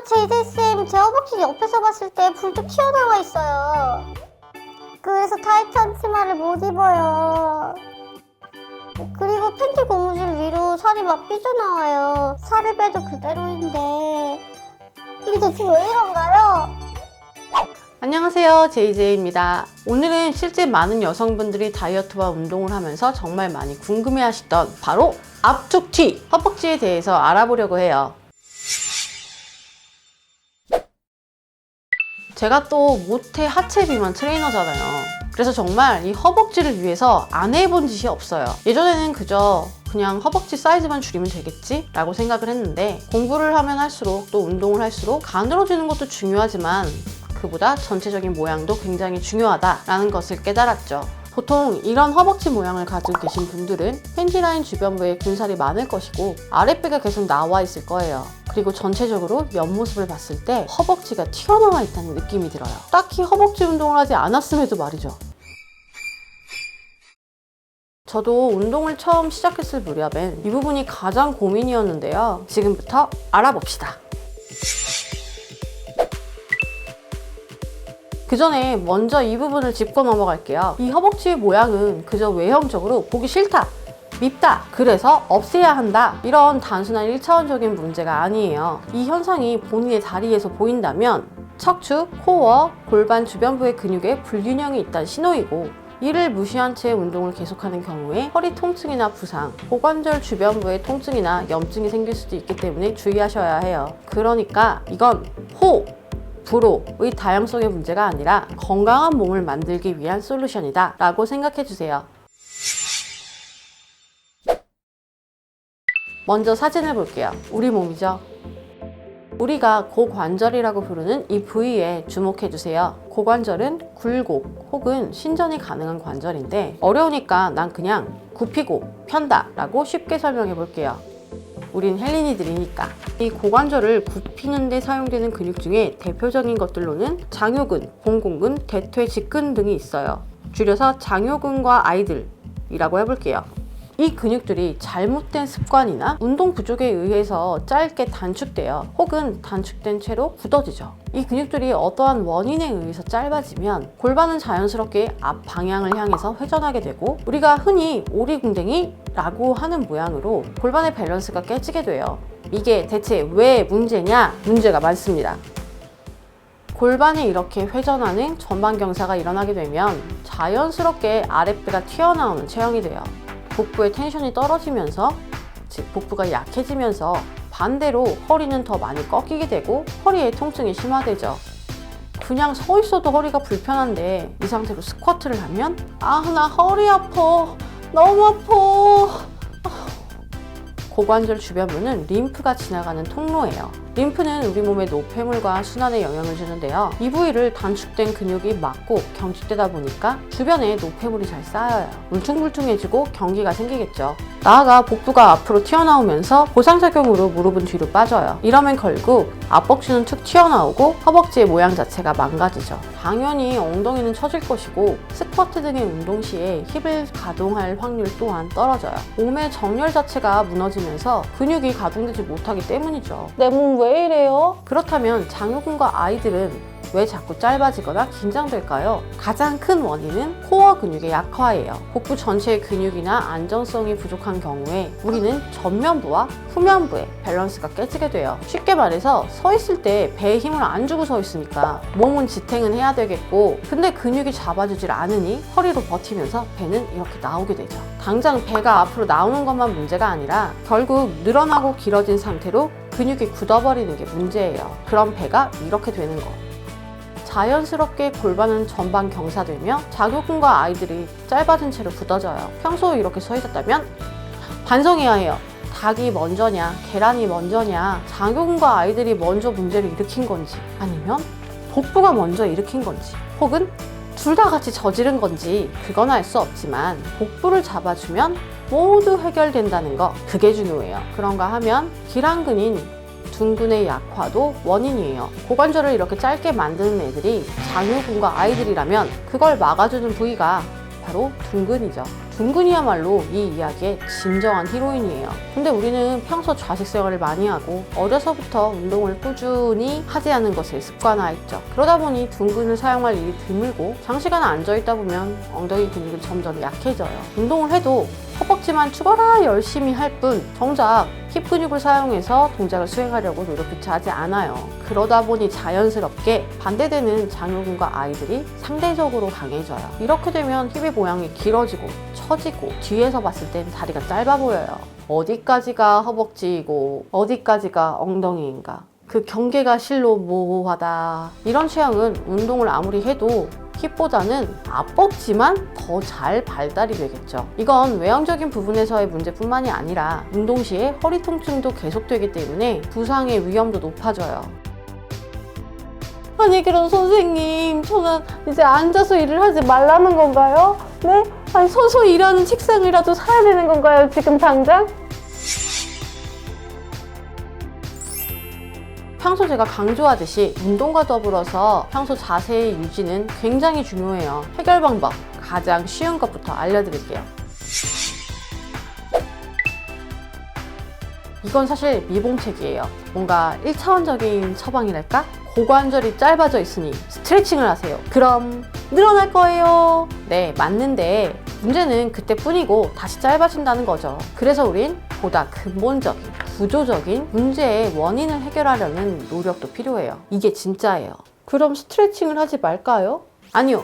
제이제이쌤, 제 허벅지 옆에서 봤을 때 불뚝 튀어나와 있어요. 그래서 타이트한 치마를 못 입어요. 그리고 팬티 고무줄 위로 살이 막 삐져나와요. 살을 빼도 그대로인데 이게 대체 왜 이런가요? 안녕하세요, 제이제이입니다. 오늘은 실제 많은 여성분들이 다이어트와 운동을 하면서 정말 많이 궁금해하시던 바로 압축티, 허벅지에 대해서 알아보려고 해요. 제가 또 모태 하체 비만 트레이너잖아요. 그래서 정말 이 허벅지를 위해서 안 해본 짓이 없어요. 예전에는 그냥 허벅지 사이즈만 줄이면 되겠지? 라고 생각을 했는데, 공부를 하면 할수록 또 운동을 할수록 가늘어지는 것도 중요하지만 그보다 전체적인 모양도 굉장히 중요하다라는 것을 깨달았죠. 보통 이런 허벅지 모양을 가지고 계신 분들은 팬티 라인 주변부에 군살이 많을 것이고 아랫배가 계속 나와 있을 거예요. 그리고 전체적으로 옆모습을 봤을 때 허벅지가 튀어나와 있다는 느낌이 들어요. 딱히 허벅지 운동을 하지 않았음에도 말이죠. 저도 운동을 처음 시작했을 무렵엔 이 부분이 가장 고민이었는데요. 지금부터 알아봅시다. 그 전에 먼저 이 부분을 짚고 넘어갈게요. 이 허벅지의 모양은 그저 외형적으로 보기 싫다, 밉다, 그래서 없애야 한다, 이런 단순한 1차원적인 문제가 아니에요. 이 현상이 본인의 다리에서 보인다면 척추, 코어, 골반 주변부의 근육에 불균형이 있다는 신호이고, 이를 무시한 채 운동을 계속하는 경우에 허리 통증이나 부상, 고관절 주변부의 통증이나 염증이 생길 수도 있기 때문에 주의하셔야 해요. 그러니까 이건 불호의 다양성의 문제가 아니라 건강한 몸을 만들기 위한 솔루션이다 라고 생각해 주세요. 먼저 사진을 볼게요. 우리 몸이죠. 우리가 고관절이라고 부르는 이 부위에 주목해 주세요. 고관절은 굴곡 혹은 신전이 가능한 관절인데, 어려우니까 난 그냥 굽히고 편다 라고 쉽게 설명해 볼게요. 우린 헬린이들이니까. 이 고관절을 굽히는 데 사용되는 근육 중에 대표적인 것들로는 장요근, 봉공근, 대퇴 직근 등이 있어요. 줄여서 장요근과 아이들이라고 해볼게요. 이 근육들이 잘못된 습관이나 운동 부족에 의해서 짧게 단축돼요. 혹은 단축된 채로 굳어지죠. 이 근육들이 어떠한 원인에 의해서 짧아지면 골반은 자연스럽게 앞 방향을 향해서 회전하게 되고, 우리가 흔히 오리궁뎅이라고 하는 모양으로 골반의 밸런스가 깨지게 돼요. 이게 대체 왜 문제냐? 문제가 많습니다. 골반이 이렇게 회전하는 전방경사가 일어나게 되면 자연스럽게 아랫배가 튀어나오는 체형이 돼요. 복부의 텐션이 떨어지면서, 즉 복부가 약해지면서 반대로 허리는 더 많이 꺾이게 되고 허리의 통증이 심화되죠. 그냥 서 있어도 허리가 불편한데 이 상태로 스쿼트를 하면 나 허리 아파, 너무 아파. 고관절 주변부는 림프가 지나가는 통로예요. 림프는 우리 몸의 노폐물과 순환에 영향을 주는데요. 이 부위를 단축된 근육이 막고 경직되다 보니까 주변에 노폐물이 잘 쌓여요. 울퉁불퉁해지고 경기가 생기겠죠. 나아가 복부가 앞으로 튀어나오면서 보상작용으로 무릎은 뒤로 빠져요. 이러면 결국 앞벅지는 툭 튀어나오고 허벅지의 모양 자체가 망가지죠. 당연히 엉덩이는 처질 것이고 스쿼트 등의 운동 시에 힙을 가동할 확률 또한 떨어져요. 몸의 정렬 자체가 무너지면서 근육이 가동되지 못하기 때문이죠. 내 몸 왜 이래요? 그렇다면 장요근과 아이들은 왜 자꾸 짧아지거나 긴장될까요? 가장 큰 원인은 코어 근육의 약화예요. 복부 전체의 근육이나 안정성이 부족한 경우에 우리는 전면부와 후면부의 밸런스가 깨지게 돼요. 쉽게 말해서 서 있을 때 배에 힘을 안 주고 서 있으니까 몸은 지탱은 해야 되겠고, 근데 근육이 잡아주질 않으니 허리로 버티면서 배는 이렇게 나오게 되죠. 당장 배가 앞으로 나오는 것만 문제가 아니라 결국 늘어나고 길어진 상태로 근육이 굳어버리는 게 문제예요. 그럼 배가 이렇게 되는 거. 자연스럽게 골반은 전방 경사되며 장요근과 아이들이 짧아진 채로 굳어져요. 평소 이렇게 서 있었다면 반성해야 해요. 닭이 먼저냐, 계란이 먼저냐, 장요근과 아이들이 먼저 문제를 일으킨 건지, 아니면 복부가 먼저 일으킨 건지, 혹은 둘 다 같이 저지른 건지, 그건 알 수 없지만 복부를 잡아주면 모두 해결된다는 거, 그게 중요해요. 그런가 하면 기랑근인 둔근의 약화도 원인이에요. 고관절을 이렇게 짧게 만드는 애들이 장요근과 아이들이라면 그걸 막아주는 부위가 바로 둥근이죠. 둥근이야말로 이 이야기의 진정한 히로인이에요. 근데 우리는 평소 좌식 생활을 많이 하고 어려서부터 운동을 꾸준히 하지 않은 것에 습관화했죠. 그러다 보니 둥근을 사용할 일이 드물고 장시간 앉아있다 보면 엉덩이 근육은 점점 약해져요. 운동을 해도 허벅지만 죽어라 열심히 할 뿐 정작 힙 근육을 사용해서 동작을 수행하려고 노력조차 하지 않아요. 그러다 보니 자연스럽게 반대되는 장요근과 아이들이 상대적으로 강해져요. 이렇게 되면 힙의 모양이 길어지고 처지고 뒤에서 봤을 땐 다리가 짧아 보여요. 어디까지가 허벅지이고 어디까지가 엉덩이인가, 그 경계가 실로 모호하다. 이런 취향은 운동을 아무리 해도 힙보다는 앞벅지만 더 잘 발달이 되겠죠. 이건 외형적인 부분에서의 문제뿐만이 아니라 운동 시에 허리 통증도 계속되기 때문에 부상의 위험도 높아져요. 아니 그럼 선생님, 저는 이제 앉아서 일을 하지 말라는 건가요? 네? 아니 서서 일하는 책상이라도 사야 되는 건가요, 지금 당장? 평소 제가 강조하듯이 운동과 더불어서 평소 자세의 유지는 굉장히 중요해요. 해결 방법 가장 쉬운 것부터 알려드릴게요. 이건 사실 미봉책이에요. 뭔가 1차원적인 처방이랄까? 고관절이 짧아져 있으니 스트레칭을 하세요. 그럼 늘어날 거예요. 네, 맞는데 문제는 그때뿐이고 다시 짧아진다는 거죠. 그래서 우린 보다 근본적인, 구조적인 문제의 원인을 해결하려는 노력도 필요해요. 이게 진짜예요. 그럼 스트레칭을 하지 말까요? 아니요,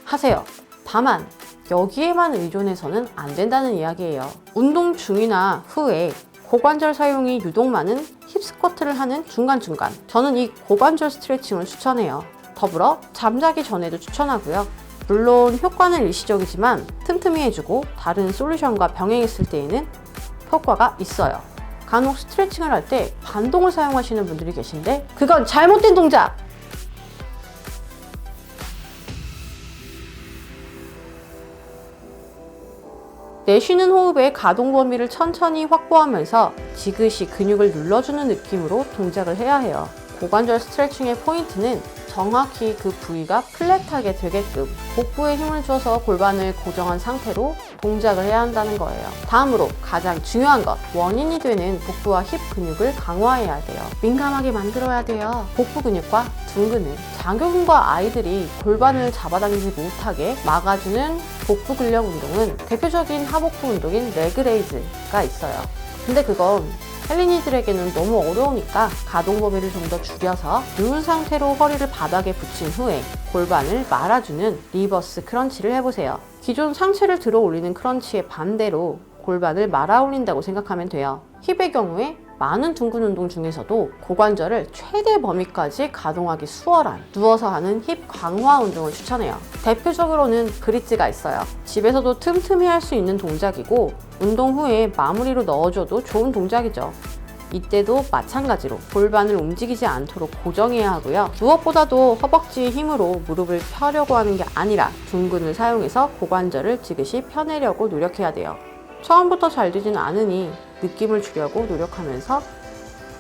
하세요. 다만 여기에만 의존해서는 안 된다는 이야기예요. 운동 중이나 후에 고관절 사용이 유독 많은 힙스쿼트를 하는 중간중간, 저는 이 고관절 스트레칭을 추천해요. 더불어 잠자기 전에도 추천하고요. 물론 효과는 일시적이지만 틈틈이 해주고 다른 솔루션과 병행했을 때에는 효과가 있어요. 간혹 스트레칭을 할 때 반동을 사용하시는 분들이 계신데 그건 잘못된 동작! 내쉬는 호흡의 가동 범위를 천천히 확보하면서 지그시 근육을 눌러주는 느낌으로 동작을 해야 해요. 고관절 스트레칭의 포인트는 정확히 그 부위가 플랫하게 되게끔 복부에 힘을 줘서 골반을 고정한 상태로 동작을 해야 한다는 거예요. 다음으로 가장 중요한 것, 원인이 되는 복부와 힙 근육을 강화해야 돼요. 민감하게 만들어야 돼요. 복부 근육과 둥근을 장교근과 아이들이 골반을 잡아당기지 못하게 막아주는 복부 근력 운동은 대표적인 하복부 운동인 레그레이즈가 있어요. 근데 그건 헬린이들에게는 너무 어려우니까 가동 범위를 좀 더 줄여서 누운 상태로 허리를 바닥에 붙인 후에 골반을 말아주는 리버스 크런치를 해보세요. 기존 상체를 들어 올리는 크런치의 반대로 골반을 말아 올린다고 생각하면 돼요. 힙의 경우에 많은 둥근 운동 중에서도 고관절을 최대 범위까지 가동하기 수월한 누워서 하는 힙 강화 운동을 추천해요. 대표적으로는 브릿지가 있어요. 집에서도 틈틈이 할 수 있는 동작이고 운동 후에 마무리로 넣어줘도 좋은 동작이죠. 이때도 마찬가지로 골반을 움직이지 않도록 고정해야 하고요. 무엇보다도 허벅지의 힘으로 무릎을 펴려고 하는 게 아니라 둥근을 사용해서 고관절을 지그시 펴내려고 노력해야 돼요. 처음부터 잘 되진 않으니 느낌을 주려고 노력하면서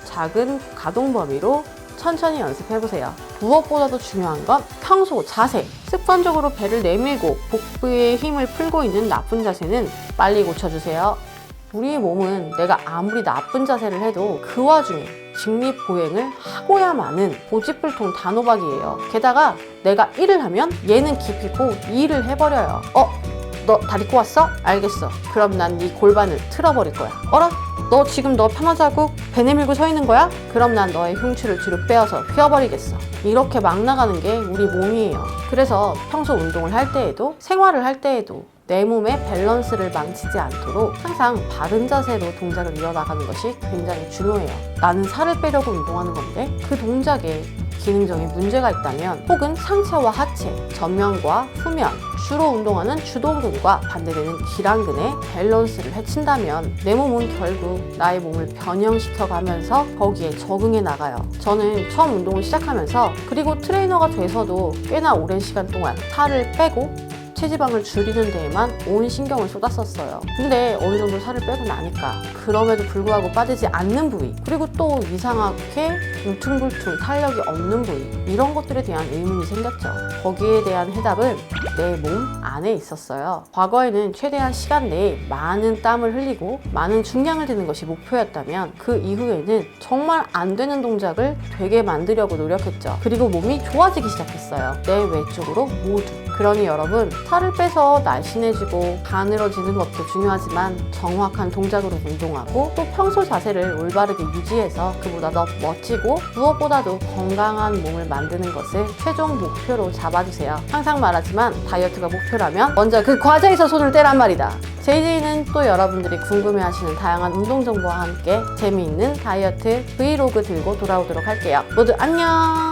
작은 가동 범위로 천천히 연습해보세요. 무엇보다도 중요한 건 평소 자세. 습관적으로 배를 내밀고 복부에 힘을 풀고 있는 나쁜 자세는 빨리 고쳐주세요. 우리의 몸은 내가 아무리 나쁜 자세를 해도 그 와중에 직립보행을 하고야마는 고집불통 단호박이에요. 게다가 내가 1을 하면 얘는 기피고 2를 해버려요. 너 다리 꼬았어? 알겠어. 그럼 난 네 골반을 틀어버릴 거야. 어라? 너 지금 너 편하자고 배 내밀고 서 있는 거야? 그럼 난 너의 흉추를 뒤로 빼어서 휘어버리겠어. 이렇게 막 나가는 게 우리 몸이에요. 그래서 평소 운동을 할 때에도 생활을 할 때에도 내 몸의 밸런스를 망치지 않도록 항상 바른 자세로 동작을 이어나가는 것이 굉장히 중요해요. 나는 살을 빼려고 운동하는 건데 그 동작에 기능적인 문제가 있다면, 혹은 상체와 하체, 전면과 후면, 주로 운동하는 주동근과 반대되는 기랑근의 밸런스를 해친다면 내 몸은 결국 나의 몸을 변형시켜 가면서 거기에 적응해 나가요. 저는 처음 운동을 시작하면서, 그리고 트레이너가 돼서도 꽤나 오랜 시간 동안 살을 빼고 체지방을 줄이는 데에만 온 신경을 쏟았었어요. 근데 어느 정도 살을 빼고 나니까 그럼에도 불구하고 빠지지 않는 부위, 그리고 또 이상하게 울퉁불퉁 탄력이 없는 부위, 이런 것들에 대한 의문이 생겼죠. 거기에 대한 해답은 내 몸 안에 있었어요. 과거에는 최대한 시간 내에 많은 땀을 흘리고 많은 중량을 드는 것이 목표였다면 그 이후에는 정말 안 되는 동작을 되게 만들려고 노력했죠. 그리고 몸이 좋아지기 시작했어요. 내 외적으로 모두. 그러니 여러분, 살을 빼서 날씬해지고 가늘어지는 것도 중요하지만 정확한 동작으로 운동하고 또 평소 자세를 올바르게 유지해서 그보다 더 멋지고 무엇보다도 건강한 몸을 만드는 것을 최종 목표로 잡아주세요. 항상 말하지만 다이어트가 목표라면 먼저 그 과자에서 손을 떼란 말이다. JJ는 또 여러분들이 궁금해하시는 다양한 운동 정보와 함께 재미있는 다이어트 브이로그 들고 돌아오도록 할게요. 모두 안녕!